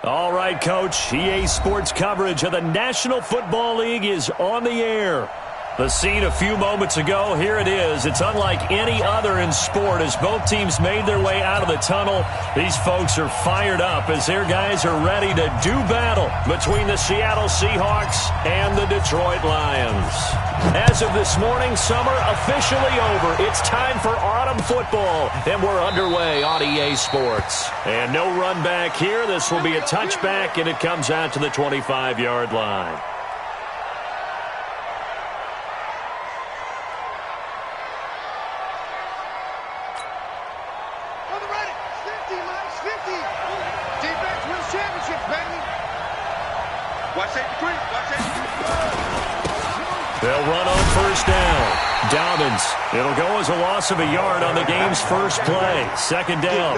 All right, Coach. EA Sports coverage of the National Football League is on the air. The scene a few moments ago, here it is. It's unlike any other in sport as both teams made their way out of the tunnel. These folks are fired up as their guys are ready to do battle between the Seattle Seahawks and the Detroit Lions. As of this morning, summer officially over. It's time for autumn football, and we're underway on EA Sports. And no run back here. This will be a touchback, and it comes out to the 25-yard line. They'll run on first down. Dobbins. It'll go as a loss of a yard on the game's first play. Second down.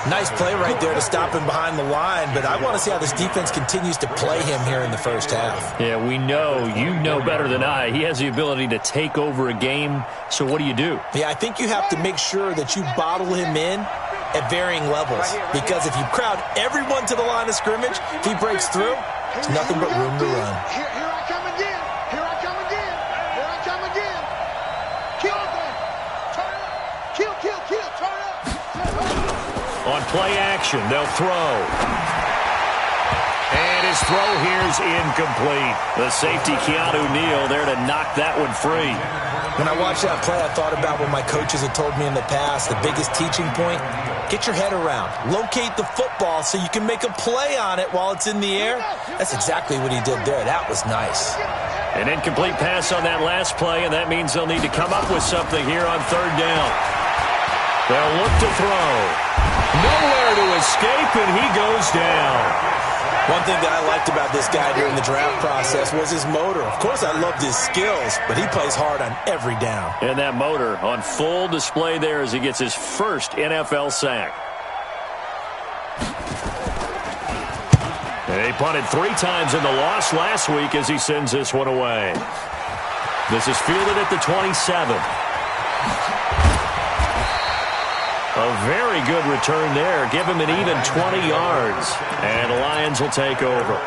Nice play right there to stop him behind the line, but I want to see how this defense continues to play him here in the first half. Yeah, we know. You know better than I. He has the ability to take over a game, so what do you do? Yeah, I think you have to make sure that you bottle him in at varying levels, because if you crowd everyone to the line of scrimmage, if he breaks through, there's nothing but room to run. Here I come again. Here I come again. Here I come again. Kill them. Turn up. Kill. Turn up. On play action, they'll throw. And his throw here's incomplete. The safety, Keanu Neal, there to knock that one free. When I watched that play, I thought about what my coaches had told me in the past. The biggest teaching point, get your head around. Locate the football so you can make a play on it while it's in the air. That's exactly what he did there. That was nice. An incomplete pass on that last play, and that means they'll need to come up with something here on third down. They'll look to throw. Nowhere to escape, and he goes down. One thing that I liked about this guy during the draft process was his motor. Of course, I loved his skills, but he plays hard on every down. And that motor on full display there as he gets his first NFL sack. They punted 3 times in the loss last week as he sends this one away. This is fielded at the 27. A very good return there. Give him an even 20 yards. And the Lions will take over.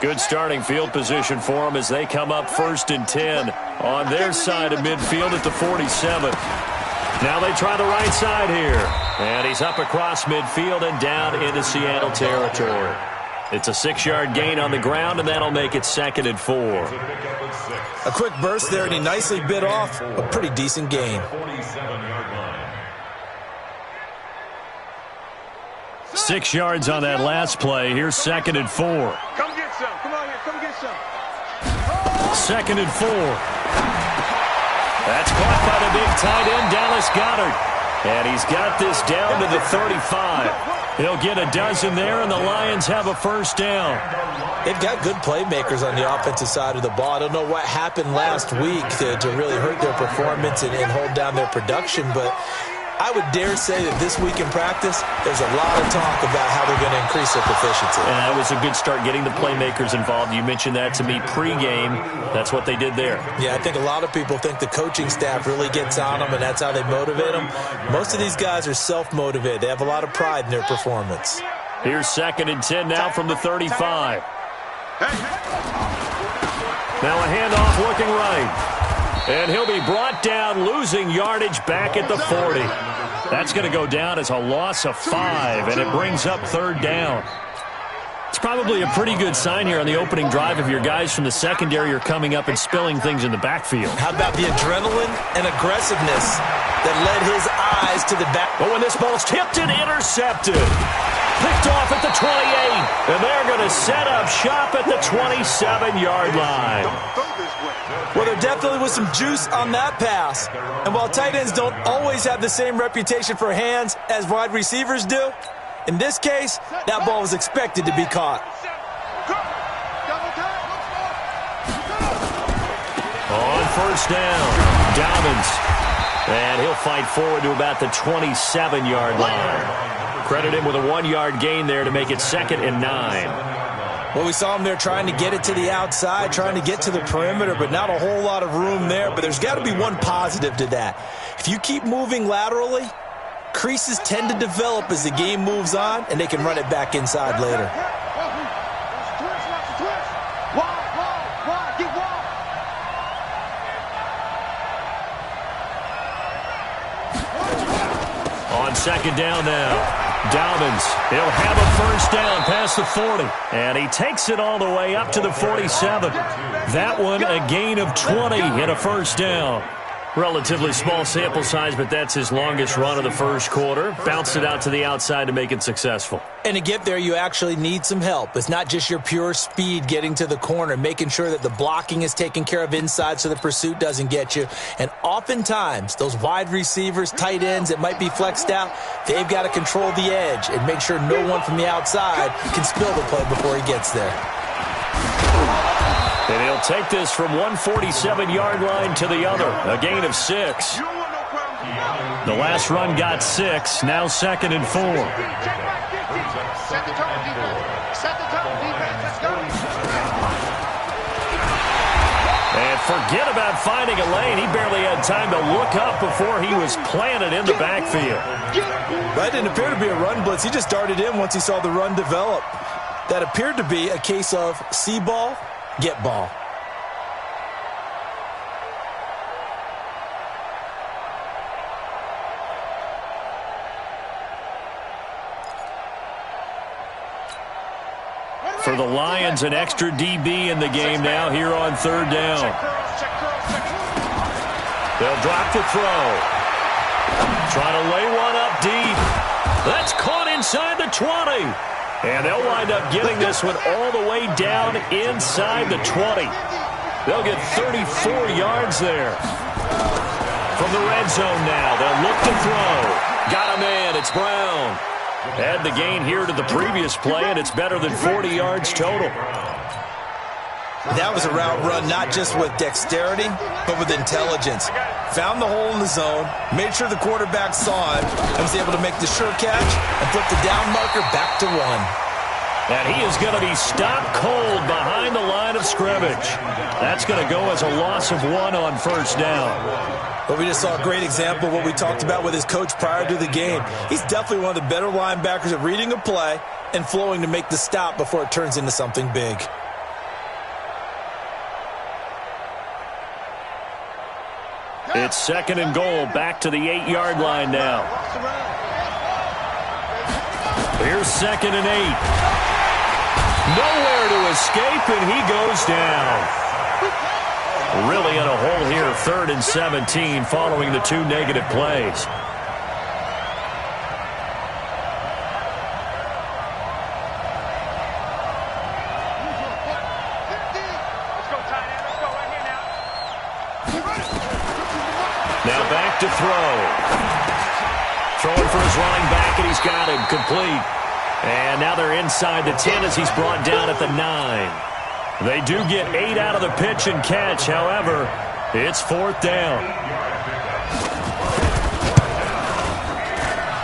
Good starting field position for them as they come up 1st and 10 on their side of midfield at the 47. Now they try the right side here. And he's up across midfield and down into Seattle territory. It's a 6-yard gain on the ground, and that'll make it 2nd and 4. A quick burst there, and he nicely bit off a pretty decent gain. 6 yards on that last play. Here's 2nd and 4. Come get some. Come on here. Come get some. 2nd and 4. That's caught by the big tight end, Dallas Goedert. And he's got this down to the 35. He'll get a dozen there, and the Lions have a first down. They've got good playmakers on the offensive side of the ball. I don't know what happened last week to really hurt their performance and hold down their production, but I would dare say that this week in practice, there's a lot of talk about how they're going to increase their proficiency. And that was a good start getting the playmakers involved. You mentioned that to me pregame. That's what they did there. Yeah, I think a lot of people think the coaching staff really gets on them, and that's how they motivate them. Most of these guys are self-motivated. They have a lot of pride in their performance. Here's 2nd and 10 now from the 35. Now a handoff looking right. And he'll be brought down, losing yardage back at the 40. That's going to go down as a loss of 5, and it brings up 3rd down. It's probably a pretty good sign here on the opening drive if your guys from the secondary are coming up and spilling things in the backfield. How about the adrenaline and aggressiveness that led his eyes to the back? But when this ball's tipped and intercepted, picked off at the 28, and they're going to set up shop at the 27-yard line. Well, there definitely was some juice on that pass. And while tight ends don't always have the same reputation for hands as wide receivers do, in this case, that ball was expected to be caught. On first down, Dobbins. And he'll fight forward to about the 27-yard line. Credit him with a 1-yard gain there to make it 2nd and 9. Well, we saw him there trying to get it to the outside, trying to get to the perimeter, but not a whole lot of room there. But there's got to be one positive to that. If you keep moving laterally, creases tend to develop as the game moves on, and they can run it back inside later. On second down now. Dobbins, he'll have a first down past the 40. And he takes it all the way up to the 47. That one a gain of 20 and a first down. Relatively small sample size, but that's his longest run of the first quarter. Bounced it out to the outside to make it successful. And to get there, you actually need some help. It's not just your pure speed getting to the corner, making sure that the blocking is taken care of inside so the pursuit doesn't get you. And oftentimes, those wide receivers, tight ends that might be flexed out, they've got to control the edge and make sure no one from the outside can spill the play before he gets there. And he'll take this from 147-yard line to the other, a gain of 6. The last run got 6, now 2nd and 4. Set the tone, defense. Set the tone, defense. Let's go. And forget about finding a lane. He barely had time to look up before he was planted in the backfield. That didn't appear to be a run blitz. He just darted in once he saw the run develop. That appeared to be a case of see ball, get ball. For the Lions, an extra DB in the game now here on third down. They'll drop the throw. Trying to lay one up deep. That's caught inside the 20. And they'll wind up getting this one all the way down inside the 20. They'll get 34 yards there. From the red zone now, they'll look to throw. Got a man, it's Brown. Add the gain here to the previous play, and it's better than 40 yards total. That was a route run not just with dexterity, but with intelligence. Found the hole in the zone, made sure the quarterback saw him, and was able to make the sure catch and flip the down marker back to 1. And he is going to be stopped cold behind the line of scrimmage. That's going to go as a loss of 1 on first down. But we just saw a great example of what we talked about with his coach prior to the game. He's definitely one of the better linebackers at reading a play and flowing to make the stop before it turns into something big. It's 2nd and goal, back to the 8-yard line now. Here's 2nd and 8. Nowhere to escape, and he goes down. Really in a hole here, 3rd and 17, following the 2 negative plays. Now back to throw. Throwing for his running back, and he's got him complete. And now they're inside the 10 as he's brought down at the 9. They do get 8 out of the pitch and catch. However, it's 4th down.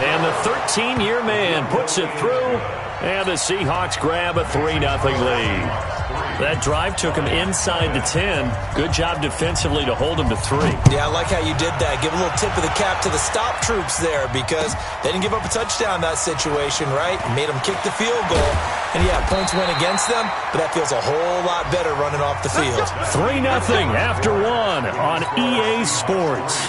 And the 13-year man puts it through, and the Seahawks grab a 3-0 lead. That drive took him inside the 10. Good job defensively to hold him to 3. Yeah, I like how you did that. Give a little tip of the cap to the stop troops there because they didn't give up a touchdown in that situation, right? Made them kick the field goal. And, yeah, points went against them, but that feels a whole lot better running off the field. 3-0 after 1 on EA Sports.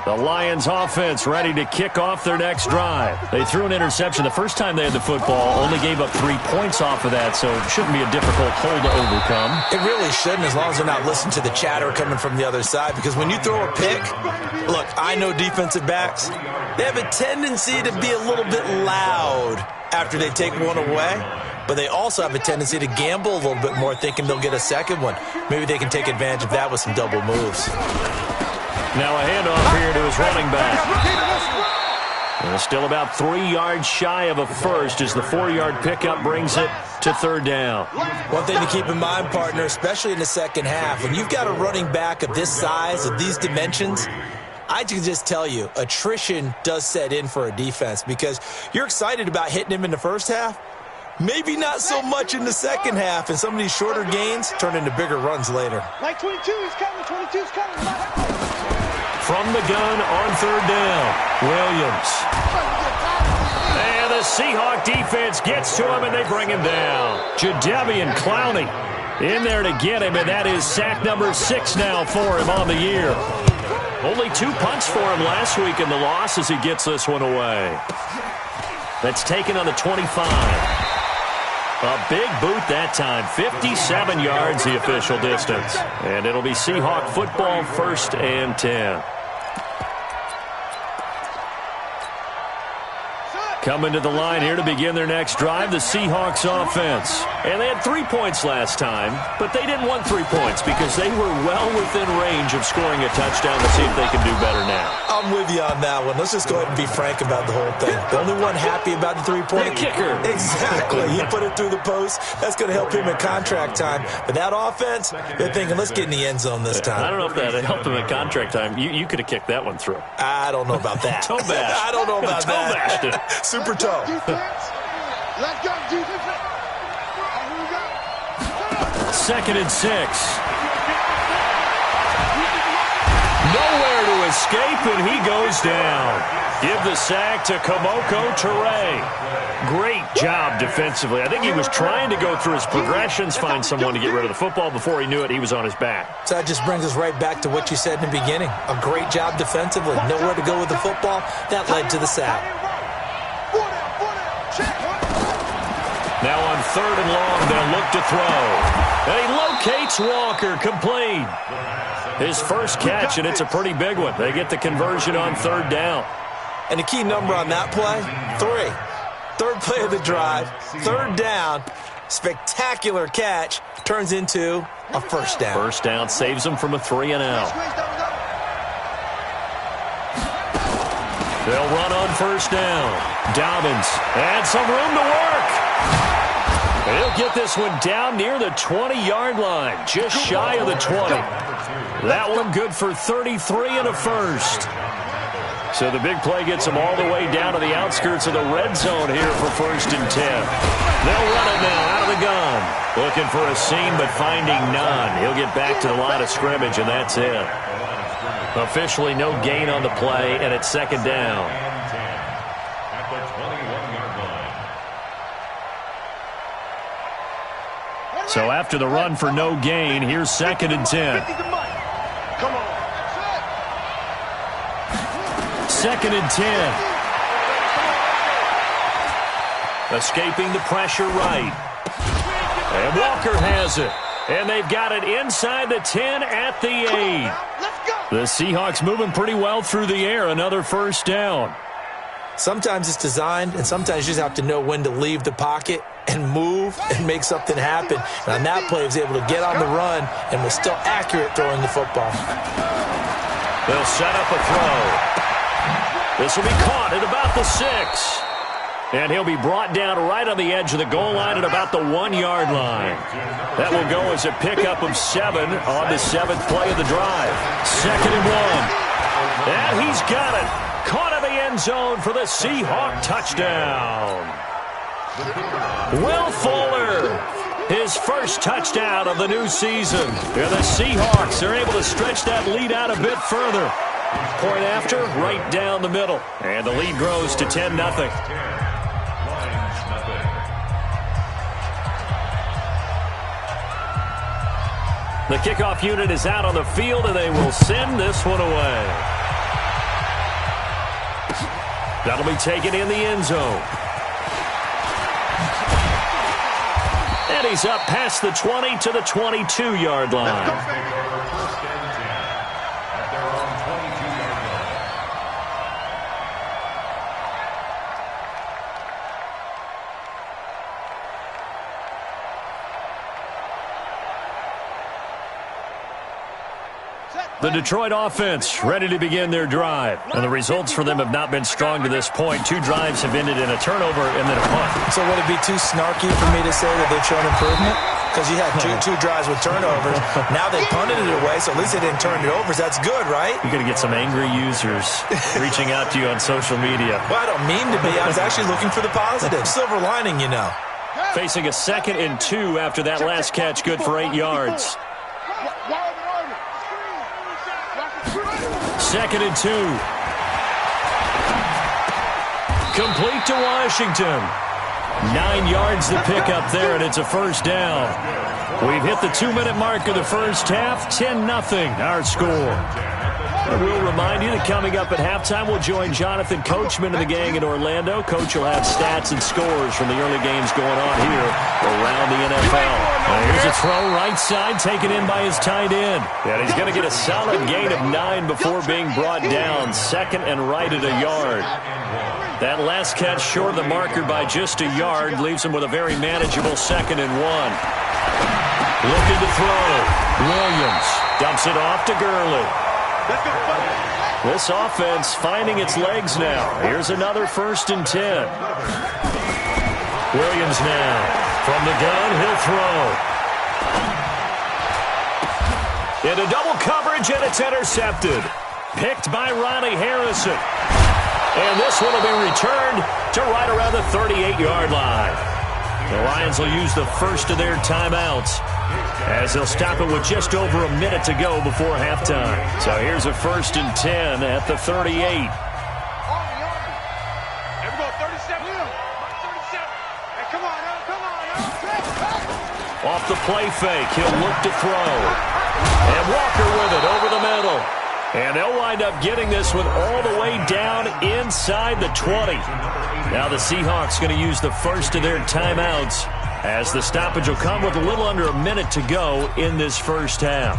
The Lions offense ready to kick off their next drive. They threw an interception the first time they had the football, only gave up 3 points off of that, so it shouldn't be a difficult hole to overcome. It really shouldn't, as long as they're not listening to the chatter coming from the other side, because when you throw a pick, look, I know defensive backs, they have a tendency to be a little bit loud after they take one away, but they also have a tendency to gamble a little bit more, thinking they'll get a second one. Maybe they can take advantage of that with some double moves. Now a handoff here to his running back. And still about 3 yards shy of a first as the 4-yard pickup brings it to 3rd down. One thing to keep in mind, partner, especially in the second half, when you've got a running back of this size, of these dimensions, I can just tell you, attrition does set in for a defense because you're excited about hitting him in the first half. Maybe not so much in the second half, and some of these shorter gains turn into bigger runs later. Like 22, he's coming. 22's coming. From the gun on third down, Williams. And the Seahawk defense gets to him, and they bring him down. Jadeveon Clowney in there to get him, and that is sack number 6 now for him on the year. Only 2 punts for him last week in the loss as he gets this one away. That's taken on the 25. A big boot that time. 57 yards the official distance. And it'll be Seahawk football, 1st and 10. Coming to the line here to begin their next drive, the Seahawks offense. And they had 3 points last time, but they didn't want 3 points because they were well within range of scoring a touchdown. To see if they can do better now. I'm with you on that one. Let's just go ahead and be frank about the whole thing. The only one happy about the 3-point. The kicker. Exactly. He put it through the post. That's going to help him in contract time. But that offense, they're thinking, let's get in the end zone this time. I don't know if that helped him in contract time. You could have kicked that one through. I don't know about that. Toe bash. I don't know about that. Toe bashed it. Super toe. Defense. Let's go, defense. Here we go. 2nd and 6. Nowhere to escape, and he goes down. Give the sack to Kamoko Toure. Great job defensively. I think he was trying to go through his progressions, find someone to get rid of the football. Before he knew it, he was on his back. So that just brings us right back to what you said in the beginning. A great job defensively. Nowhere to go with the football. That led to the sack. Now on 3rd and long, they'll look to throw. And he locates Walker, complete. His first catch, and it's a pretty big one. They get the conversion on 3rd down. And the key number on that play, 3. 3rd play of the drive, 3rd down, spectacular catch, turns into a 1st down. 1st down saves them from a 3-and-out. They'll run on 1st down. Dobbins and some room to work. He'll get this one down near the 20-yard line, just shy of the 20. That one good for 33 and a 1st. So the big play gets him all the way down to the outskirts of the red zone here for 1st and 10. They'll run it now out of the gun. Looking for a seam, but finding none. He'll get back to the line of scrimmage, and that's it. Officially no gain on the play, and it's 2nd down. So after the run for no gain, here's 2nd and 10. Come on. 2nd and 10. Escaping the pressure right. And Walker has it. And they've got it inside the 10 at the 8. The Seahawks moving pretty well through the air. Another 1st down. Sometimes it's designed, and sometimes you just have to know when to leave the pocket and move and make something happen. And on that play, he was able to get on the run and was still accurate throwing the football. They'll set up a throw. This will be caught at about the 6. And he'll be brought down right on the edge of the goal line at about the 1-yard line. That will go as a pickup of 7 on the 7th play of the drive. 2nd and 1. And he's got it. Caught in the end zone for the Seahawk touchdown. Will Fuller, his first touchdown of the new season. And the Seahawks are able to stretch that lead out a bit further. Point after, right down the middle. And the lead grows to 10-0. The kickoff unit is out on the field, and they will send this one away. That'll be taken in the end zone. And he's up past the 20 to the 22-yard line. The Detroit offense ready to begin their drive. And the results for them have not been strong to this point. 2 drives have ended in a turnover and then a punt. So would it be too snarky for me to say that they've shown improvement? because you had two drives with turnovers. Now they punted it away, so at least they didn't turn it over. So that's good, right? You're going to get some angry users reaching out to you on social media. Well, I don't mean to be. I was actually looking for the positive. Silver lining, you know. Facing a 2nd and 2 after that last catch, good for 8 yards. 2nd and 2. Complete to Washington. 9 yards to pick up there, and it's a first down. We've hit the 2-minute mark of the first half. 10-0 our score. We'll remind you that coming up at halftime, we'll join Jonathan Coachman and the gang in Orlando. Coach will have stats and scores from the early games going on here around the NFL. Here's a throw right side, taken in by his tight end. And he's going to get a solid gain of 9 before being brought down. 2nd and right at a yard. That last catch short of the marker by just a yard leaves him with a very manageable 2nd and 1. Looking to throw. Williams dumps it off to Gurley. This offense finding its legs now. Here's another 1st and 10. Williams now. From the gun, he'll throw. Into double coverage, and it's intercepted. Picked by Ronnie Harrison. And this one will be returned to right around the 38-yard line. The Lions will use the first of their timeouts as they'll stop it with just over a minute to go before halftime. So here's a 1st and 10 at the 38. Off the play fake, he'll look to throw. And Walker with it over the middle. And they'll wind up getting this one all the way down inside the 20. Now the Seahawks going to use the first of their timeouts as the stoppage will come with a little under a minute to go in this first half.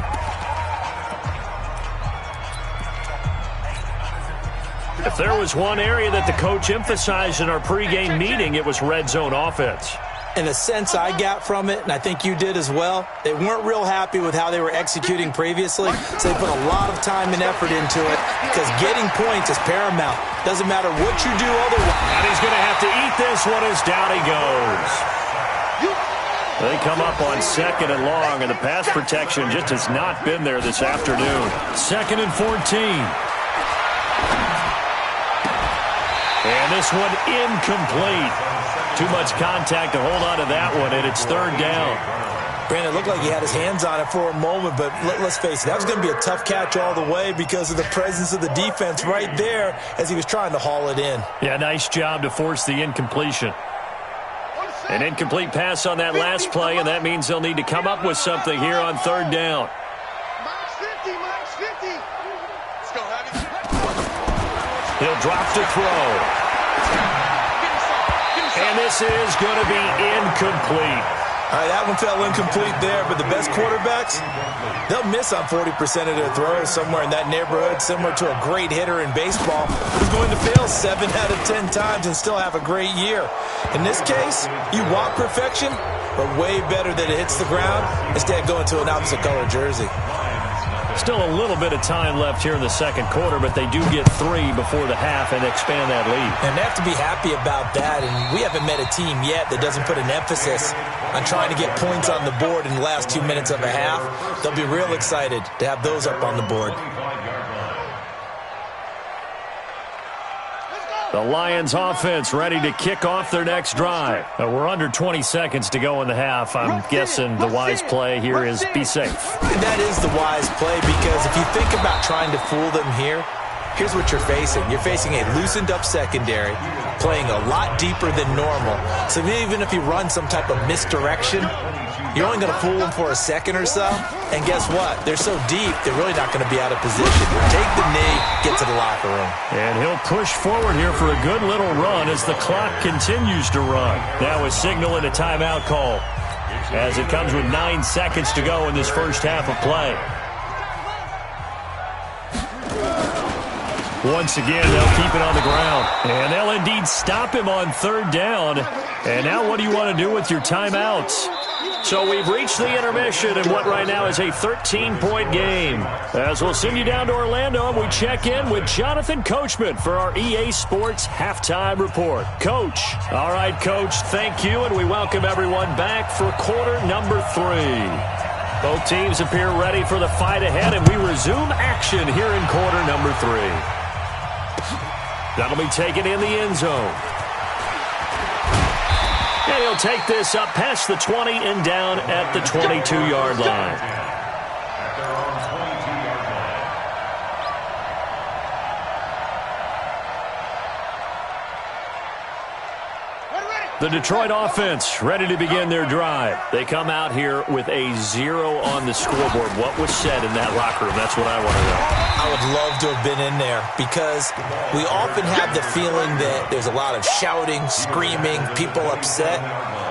If there was one area that the coach emphasized in our pregame meeting, it was red zone offense. In the sense I got from it, and I think you did as well, they weren't real happy with how they were executing previously, so they put a lot of time and effort into it because getting points is paramount. Doesn't matter what you do otherwise. And he's going to have to eat this one as down he goes. They come up on 2nd and long, and the pass protection just has not been there this afternoon. 2nd and 14. And this one incomplete. Too much contact to hold on to that one, and it's 3rd down. Brandon, it looked like he had his hands on it for a moment, but let's face it, that was going to be a tough catch all the way because of the presence of the defense right there as he was trying to haul it in. Yeah, nice job to force the incompletion. An incomplete pass on that last play, and that means they'll need to come up with something here on 3rd down. He'll drop to throw. And this is going to be incomplete. All right, that one fell incomplete there, but the best quarterbacks, they'll miss on 40% of their throws somewhere in that neighborhood, similar to a great hitter in baseball who's going to fail 7 out of 10 times and still have a great year. In this case, you want perfection, but way better that it hits the ground instead of going to an opposite color jersey. Still a little bit of time left here in the 2nd quarter, but they do get 3 before the half and expand that lead. And they have to be happy about that, and we haven't met a team yet that doesn't put an emphasis on trying to get points on the board in the last 2 minutes of a half. They'll be real excited to have those up on the board. The Lions offense ready to kick off their next drive. We're under 20 seconds to go in the half. I'm guessing the wise play here is be safe. That is the wise play because if you think about trying to fool them here, here's what you're facing. You're facing a loosened up secondary, playing a lot deeper than normal. So even if you run some type of misdirection, you're only going to fool them for a second or so. And guess what? They're so deep, they're really not going to be out of position. Take the knee, get to the locker room. And he'll push forward here for a good little run as the clock continues to run. Now is signaling a timeout call as it comes with 9 seconds to go in this first half of play. Once again, they'll keep it on the ground. And they'll indeed stop him on third down. And now what do you want to do with your timeouts? So we've reached the intermission in what right now is a 13-point game. As we'll send you down to Orlando, and we check in with Jonathan Coachman for our EA Sports Halftime Report. Coach. All right, Coach, thank you, and we welcome everyone back for quarter number 3. Both teams appear ready for the fight ahead, and we resume action here in quarter number 3. That'll be taken in the end zone. And he'll take this up past the 20 and down at the 22-yard line. The Detroit offense ready to begin their drive. They come out here with a 0 on the scoreboard. What was said in that locker room? That's what I want to know. I would love to have been in there because we often have the feeling that there's a lot of shouting, screaming, people upset.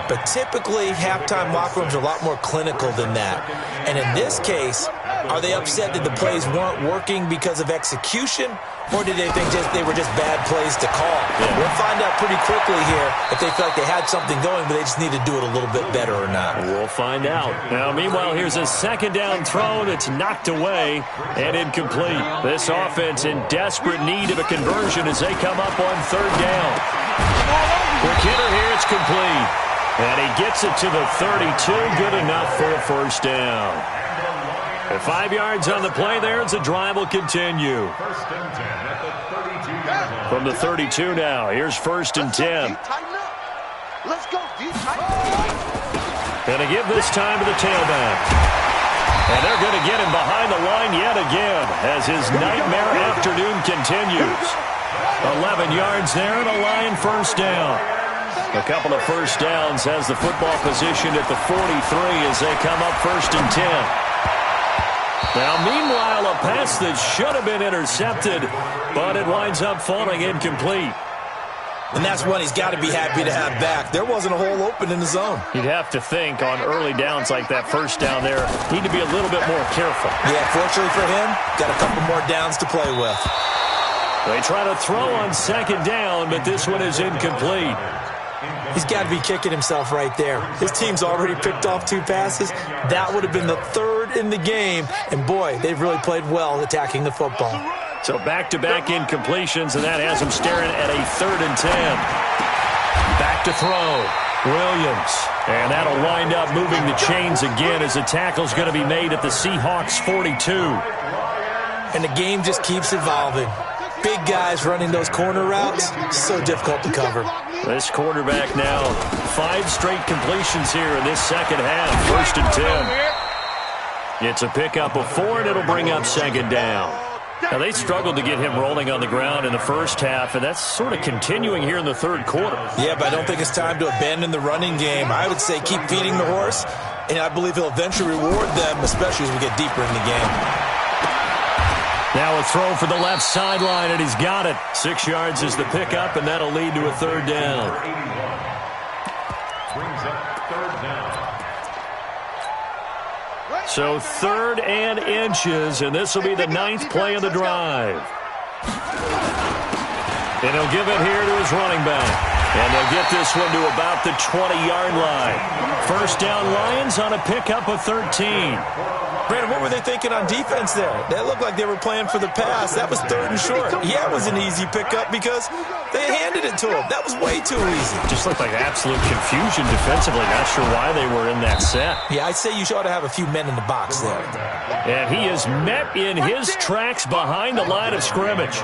But typically, halftime locker rooms are a lot more clinical than that. And in this case, are they upset that the plays weren't working because of execution? Or did they think they were just bad plays to call? Yeah. We'll find out pretty quickly here if they felt like they had something going, but they just need to do it a little bit better or not. We'll find out. Now, meanwhile, here's a second down throw that's knocked away and incomplete. This offense in desperate need of a conversion as they come up on third down. Quick hitter here, it's complete. And he gets it to the 32, good enough for a first down. And 5 yards on the play there as the drive will continue. From the 32 now, here's 1st and 10. Let's go, D. And to give this time to the tailback. And they're going to get him behind the line yet again as his nightmare afternoon continues. 11 yards there and a Lion first down. A couple of first downs has the football positioned at the 43 as they come up 1st and 10. Now, meanwhile, a pass that should have been intercepted, but it winds up falling incomplete. And that's one he's got to be happy to have back. There wasn't a hole open in the zone. You'd have to think on early downs like that first down there, need to be a little bit more careful. Yeah, fortunately for him, got a couple more downs to play with. They try to throw on second down, but this one is incomplete. He's got to be kicking himself right there. His team's already picked off 2 passes. That would have been the 3rd in the game. And, boy, they've really played well attacking the football. So back-to-back incompletions, and that has him staring at a 3rd and 10. Back to throw. Williams. And that'll wind up moving the chains again as the tackle's going to be made at the Seahawks 42. And the game just keeps evolving. Big guys running those corner routes, so difficult to cover. This quarterback now, 5 straight completions here in this second half. 1st and 10. It's a pickup of 4, and it'll bring up second down. Now, they struggled to get him rolling on the ground in the first half, and that's sort of continuing here in the third quarter. Yeah, but I don't think it's time to abandon the running game. I would say keep feeding the horse, and I believe he'll eventually reward them, especially as we get deeper in the game. Now a throw for the left sideline, and he's got it. 6 yards is the pickup, and that'll lead to a third down. So 3rd and inches, and this will be the 9th play of the drive. And he'll give it here to his running back. And they'll get this one to about the 20-yard line. First down, Lions on a pickup of 13. Brandon, what were they thinking on defense there? That looked like they were playing for the pass. That was 3rd and short. Yeah, it was an easy pickup because they handed it to him. That was way too easy. Just looked like absolute confusion defensively. Not sure why they were in that set. Yeah, I'd say you ought to have a few men in the box there. And he is met in his tracks behind the line of scrimmage.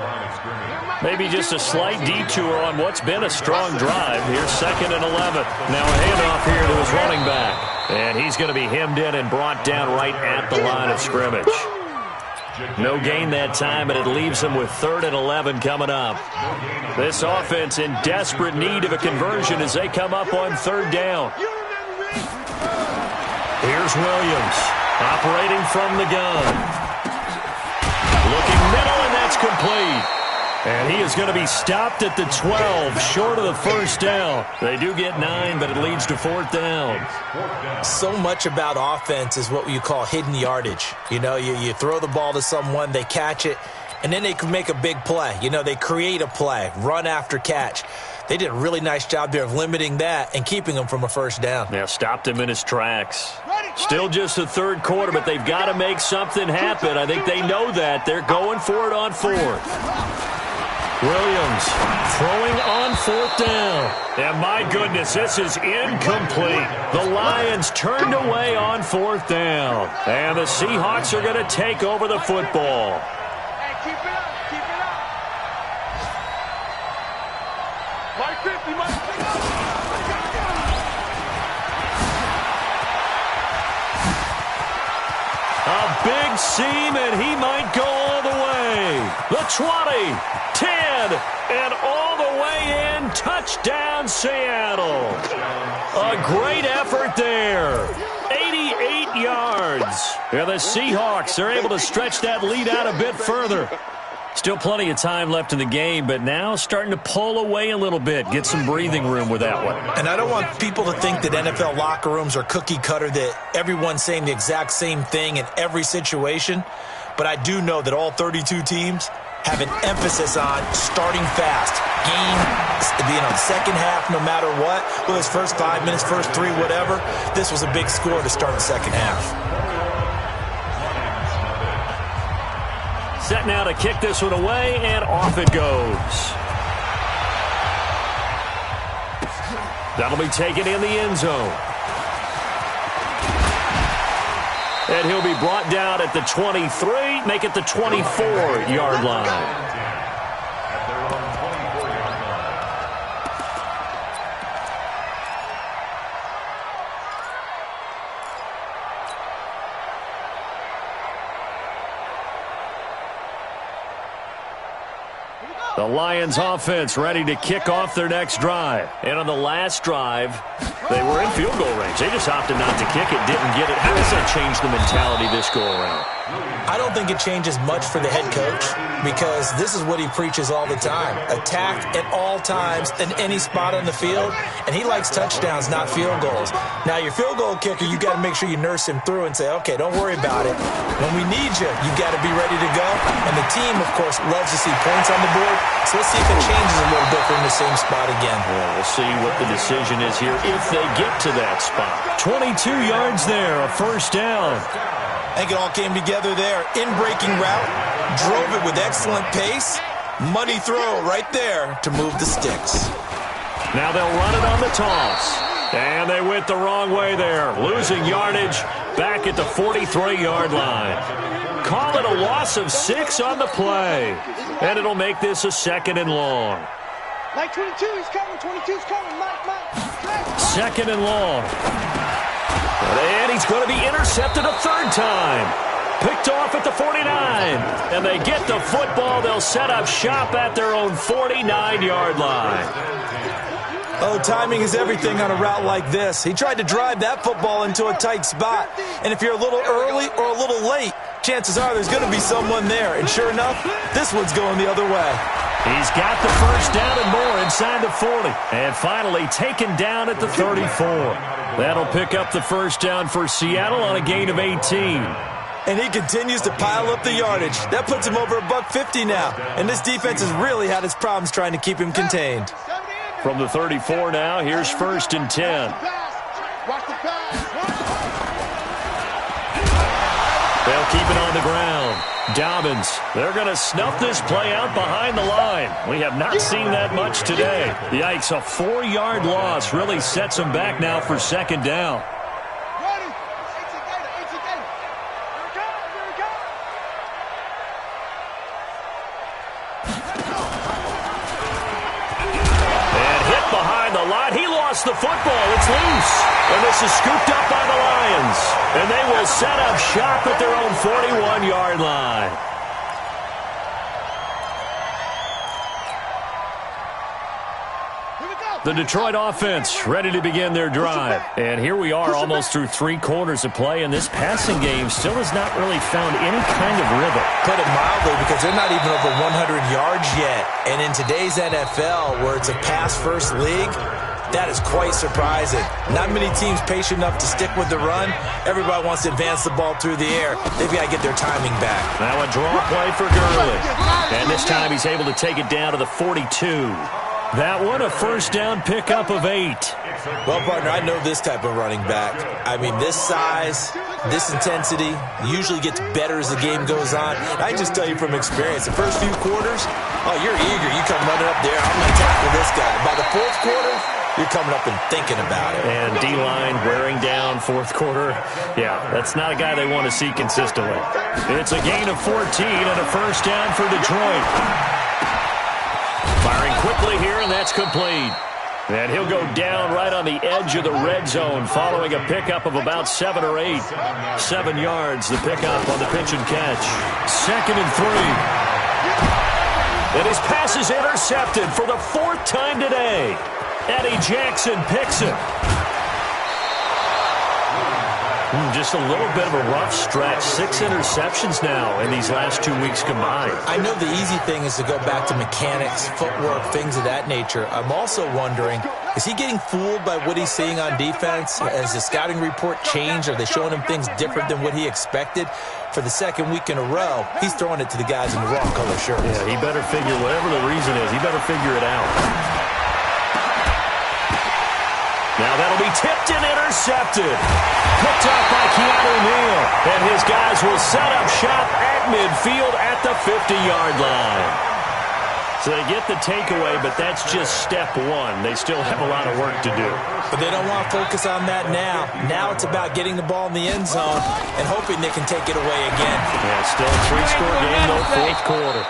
Maybe just a slight detour on what's been a strong drive. Here's 2nd and 11. Now a handoff here to his running back. And he's going to be hemmed in and brought down right at the line of scrimmage. No gain that time, and it leaves him with 3rd and 11 coming up. This offense in desperate need of a conversion as they come up on 3rd down. Here's Williams operating from the gun. Looking middle, and that's complete. And he is going to be stopped at the 12, short of the first down. They do get 9, but it leads to 4th down. So much about offense is what you call hidden yardage. You know, you throw the ball to someone, they catch it, and then they can make a big play. You know, they create a play, run after catch. They did a really nice job there of limiting that and keeping him from a first down. Yeah, stopped him in his tracks. Still just the third quarter, but they've got to make something happen. I think they know that. They're going for it on fourth. Williams throwing on fourth down. And my goodness, this is incomplete. The Lions turned away on fourth down. And the Seahawks are going to take over the football. Hey, keep it up. Keep it up. Mike 50, Mike 50. A big seam, and he might go all the way. The 20, 10, and all the way in. Touchdown, Seattle. A great effort there. 88 yards. And the Seahawks are able to stretch that lead out a bit further. Still plenty of time left in the game, but now starting to pull away a little bit. Get some breathing room with that one. And I don't want people to think that NFL locker rooms are cookie cutter, that everyone's saying the exact same thing in every situation. But I do know that all 32 teams have an emphasis on starting fast. Game, being on second half no matter what. Whether it's first 5 minutes, first 3, whatever. This was a big score to start the second half. Set now to kick this one away, and off it goes. That'll be taken in the end zone. And he'll be brought down at the 23, make it the 24-yard line. The Lions offense ready to kick off their next drive. And on the last drive, they were in field goal range. They just opted not to kick it, didn't get it. How does that change the mentality this go around? I don't think it changes much for the head coach, because this is what he preaches all the time. Attack at all times in any spot on the field, and he likes touchdowns, not field goals. Now, your field goal kicker, you got to make sure you nurse him through and say, okay, don't worry about it. When we need you, you got to be ready to go. And the team, of course, loves to see points on the board, so let's see if it changes a little bit from the same spot again. Well, we'll see what the decision is here if they get to that spot. 22 yards there, a first down. I think it all came together there. In-breaking route, drove it with excellent pace. Money throw right there to move the sticks. Now they'll run it on the toss. And they went the wrong way there. Losing yardage back at the 43-yard line. Call it a loss of 6 on the play. And it'll make this a second and long. Mike 22, he's coming. 22's coming. Mike. Second and long. And he's going to be intercepted a third time. Picked off at the 49. And they get the football. They'll set up shop at their own 49-yard line. Oh, timing is everything on a route like this. He tried to drive that football into a tight spot. And if you're a little early or a little late, chances are there's going to be someone there. And sure enough, this one's going the other way. He's got the first down and more inside the 40. And finally taken down at the 34. That'll pick up the first down for Seattle on a gain of 18. And he continues to pile up the yardage. That puts him over $150 now. And this defense has really had its problems trying to keep him contained. From the 34 now, here's first and 10. They'll keep it on the ground. Dobbins, they're going to snuff this play out behind the line. We have not seen that much today. Yikes, a 4-yard loss really sets them back now for second down. And hit behind the line. He lost the football. It's loose. And this is scooped up by the Lions. And they will set up shop at their own 41-yard line. The Detroit offense ready to begin their drive. And here we are almost through 3 quarters of play, and this passing game still has not really found any kind of rhythm. Put it mildly, because they're not even over 100 yards yet. And in today's NFL, where it's a pass-first league, That is quite surprising. Not many teams patient enough to stick with the run. Everybody wants to advance the ball through the air. They've got to get their timing back. Now a draw play for Gurley. And this time he's able to take it down to the 42. That one, a first down pickup of 8. Well, partner, I know this type of running back. I mean, this size, this intensity usually gets better as the game goes on. I can just tell you from experience, the first few quarters, oh, you're eager. You come running up there, I'm going to tackle this guy. By the fourth quarter, you're coming up and thinking about it. And D-line wearing down fourth quarter. Yeah, that's not a guy they want to see consistently. It's a gain of 14 and a first down for Detroit. Firing quickly here, and that's complete. And he'll go down right on the edge of the red zone following a pickup of about 7 or 8. 7 yards, the pickup on the pitch and catch. 2nd and 3. And his pass is intercepted for the 4th time today. Eddie Jackson picks it. Just a little bit of a rough stretch. 6 interceptions now in these last 2 weeks combined. I know the easy thing is to go back to mechanics, footwork, things of that nature. I'm also wondering, is he getting fooled by what he's seeing on defense? Has the scouting report changed? Are they showing him things different than what he expected? For the 2nd week in a row, he's throwing it to the guys in the wrong color shirts. Yeah, he better figure, whatever the reason is, he better figure it out. Now that'll be tipped and intercepted. Picked up by Keanu Neal. And his guys will set up shop at midfield at the 50-yard line. So they get the takeaway, but that's just step 1. They still have a lot of work to do. But they don't want to focus on that now. Now it's about getting the ball in the end zone and hoping they can take it away again. Yeah, still a 3-score game, though, 4th quarter.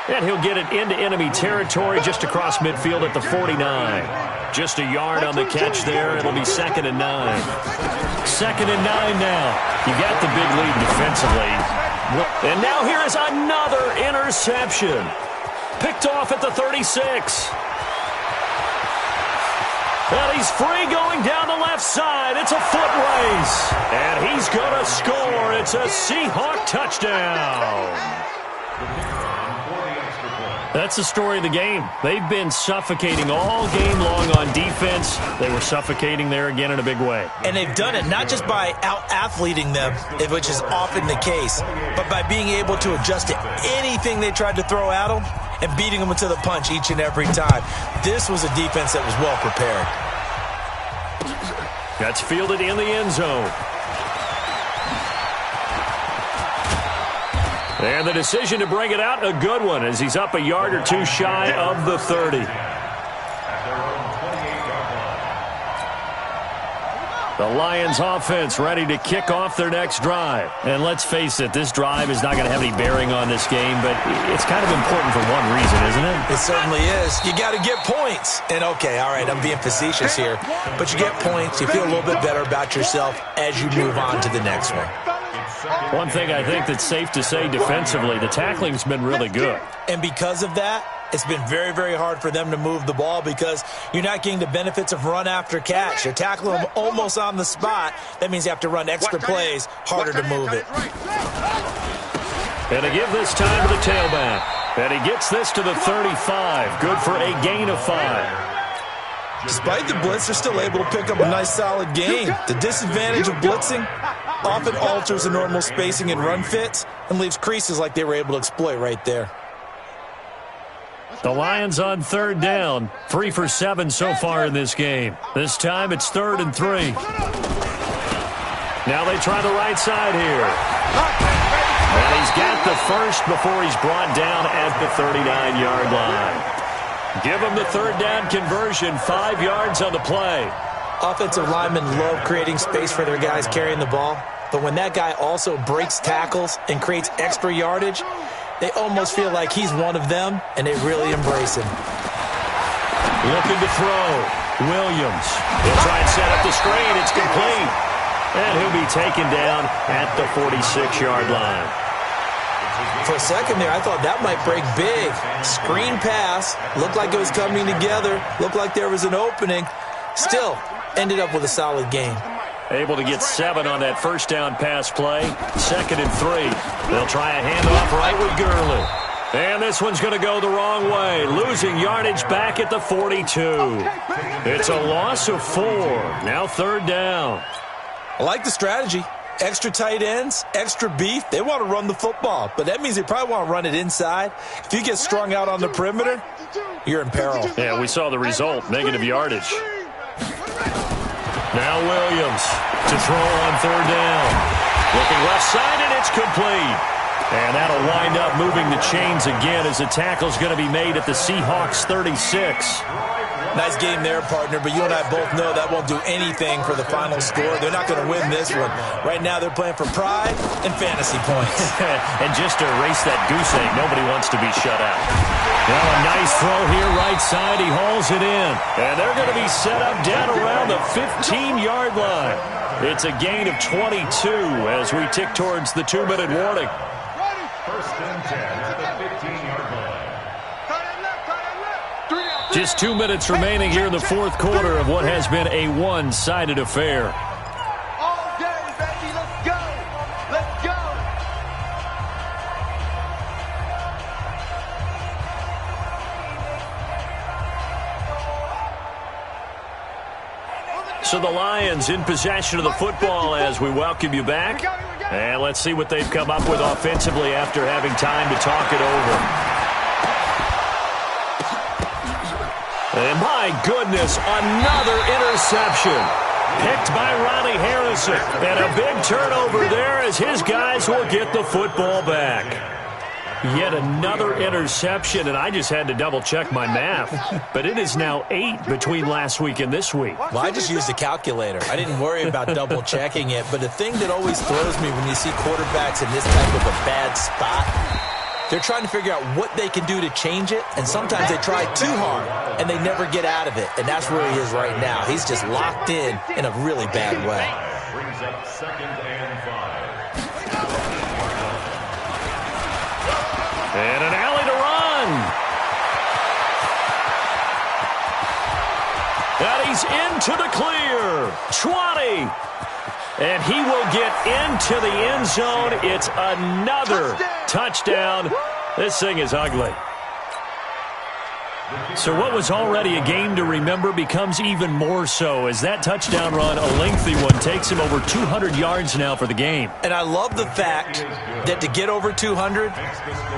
And he'll get it into enemy territory just across midfield at the 49. Just a yard on the catch there. It'll be 2nd and 9. 2nd and 9 now. You got the big lead defensively. And now here is another interception. Picked off at the 36. And he's free going down the left side. It's a foot race. And he's going to score. It's a Seahawk touchdown. That's the story of the game. They've been suffocating all game long on defense. They were suffocating there again in a big way. And they've done it not just by out-athleting them, which is often the case, but by being able to adjust to anything they tried to throw at them and beating them to the punch each and every time. This was a defense that was well prepared. That's fielded in the end zone. And the decision to bring it out, a good one, as he's up a yard or 2 shy of the 30. The Lions offense ready to kick off their next drive. And let's face it, this drive is not going to have any bearing on this game, but it's kind of important for one reason, isn't it? It certainly is. You got to get points. And okay, all right, I'm being facetious here, but you get points, you feel a little bit better about yourself as you move on to the next one. One thing I think that's safe to say defensively, the tackling's been really good. And because of that, it's been very, very hard for them to move the ball because you're not getting the benefits of run after catch. You're tackling them almost on the spot. That means you have to run extra plays, harder to move it. And to give this time to the tailback. And he gets this to the 35. Good for a gain of 5. Despite the blitz, they're still able to pick up a nice, solid gain. The disadvantage of blitzing often alters the normal spacing and run fits and leaves creases like they were able to exploit right there. The Lions on 3rd down. 3 for 7 so far in this game. This time it's 3rd and 3. Now they try the right side here. And he's got the first before he's brought down at the 39-yard line. Give him the 3rd down conversion, 5 yards on the play. Offensive linemen love creating space for their guys carrying the ball, but when that guy also breaks tackles and creates extra yardage, they almost feel like he's one of them, and they really embrace him. Looking to throw. Williams. He'll try and set up the screen. It's complete. And he'll be taken down at the 46-yard line. For a second there, I thought that might break big. Screen pass. Looked like it was coming together. Looked like there was an opening. Still, ended up with a solid game. Able to get 7 on that first down pass play. 2nd and 3. They'll try a handoff right with Gurley. And this one's going to go the wrong way, losing yardage back at the 42. It's a loss of 4. Now 3rd down. I like the strategy. Extra tight ends, extra beef. They want to run the football, but that means they probably want to run it inside. If you get strung out on the perimeter, you're in peril. Yeah, we saw the result, negative yardage. Now Williams to throw on 3rd down. Looking left side, and it's complete. And that'll wind up moving the chains again as the tackle's going to be made at the Seahawks 36. Nice game there, partner, but you and I both know that won't do anything for the final score. They're not going to win this one. Right now they're playing for pride and fantasy points. And just to erase that goose egg, nobody wants to be shut out. Well, a nice throw here, right side. He hauls it in. And they're going to be set up down around the 15-yard line. It's a gain of 22 as we tick towards the 2-minute warning. First and 10 at the 15-yard line. Just 2 minutes remaining here in the 4th quarter of what has been a one-sided affair. All day, baby. Let's go. Let's go. So the Lions in possession of the football as we welcome you back. And let's see what they've come up with offensively after having time to talk it over. And my goodness, another interception. Picked by Ronnie Harrison. And a big turnover there as his guys will get the football back. Yet another interception, and I just had to double-check my math. But it is now 8 between last week and this week. Well, I just used a calculator. I didn't worry about double-checking it. But the thing that always throws me when you see quarterbacks in this type of a bad spot, they're trying to figure out what they can do to change it, and sometimes they try too hard, and they never get out of it. And that's where he is right now. He's just locked in a really bad way. Brings up 2nd and 5. And an alley to run. And he's into the clear. 20. And he will get into the end zone. It's another touchdown. This thing is ugly. So what was already a game to remember becomes even more so as that touchdown run, a lengthy one, takes him over 200 yards now for the game. And I love the fact that to get over 200,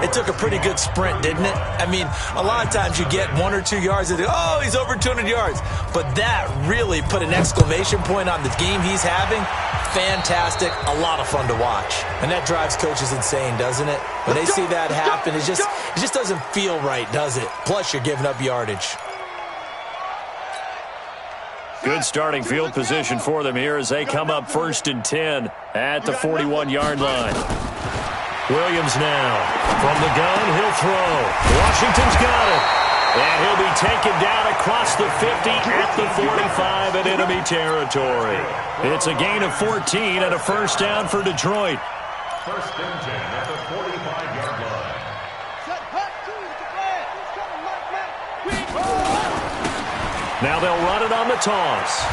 it took a pretty good sprint, didn't it? I mean, a lot of times you get 1 or 2 yards and oh, he's over 200 yards. But that really put an exclamation point on the game he's having. Fantastic, a lot of fun to watch. And that drives coaches insane, doesn't it? When they see that happen, it just doesn't feel right, does it? Plus, you're giving up yardage. Good starting field position for them here as they come up 1st and 10 at the 41-yard line. Williams now from the gun, he'll throw. Washington's got it. And he'll be taken down across the 50 at the 45 in enemy territory. It's a gain of 14 and a 1st down for Detroit. 1st and 10 at the 45-yard line. Now they'll run it on the toss.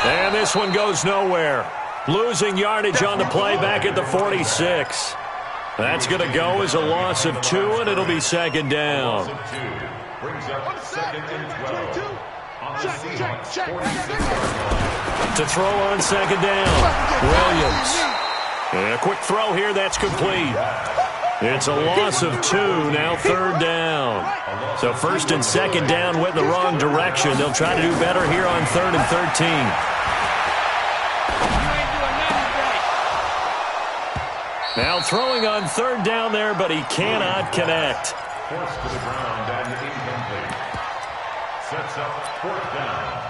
And this one goes nowhere. Losing yardage on the play back at the 46. That's going to go as a loss of 2, and it'll be 2nd down. Brings up 2nd and 12 on the Seahawks 46-yard line. To throw on 2nd down, Williams. And a quick throw here, that's complete. It's a loss of 2, now 3rd down. So 1st and 2nd down went in the wrong direction. They'll try to do better here on 3rd and 13. Now throwing on 3rd down there, but he cannot connect. Forced to the ground and incomplete. Sets up 4th down.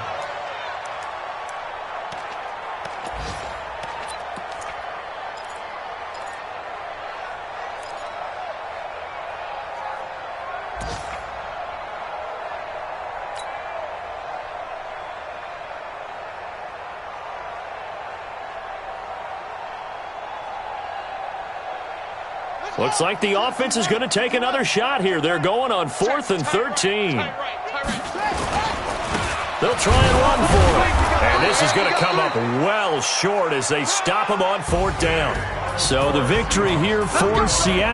Looks like the offense is going to take another shot here. They're going on 4th and 13. They'll try and run for it. And this is going to come up well short as they stop him on 4th down. So the victory here for Seattle.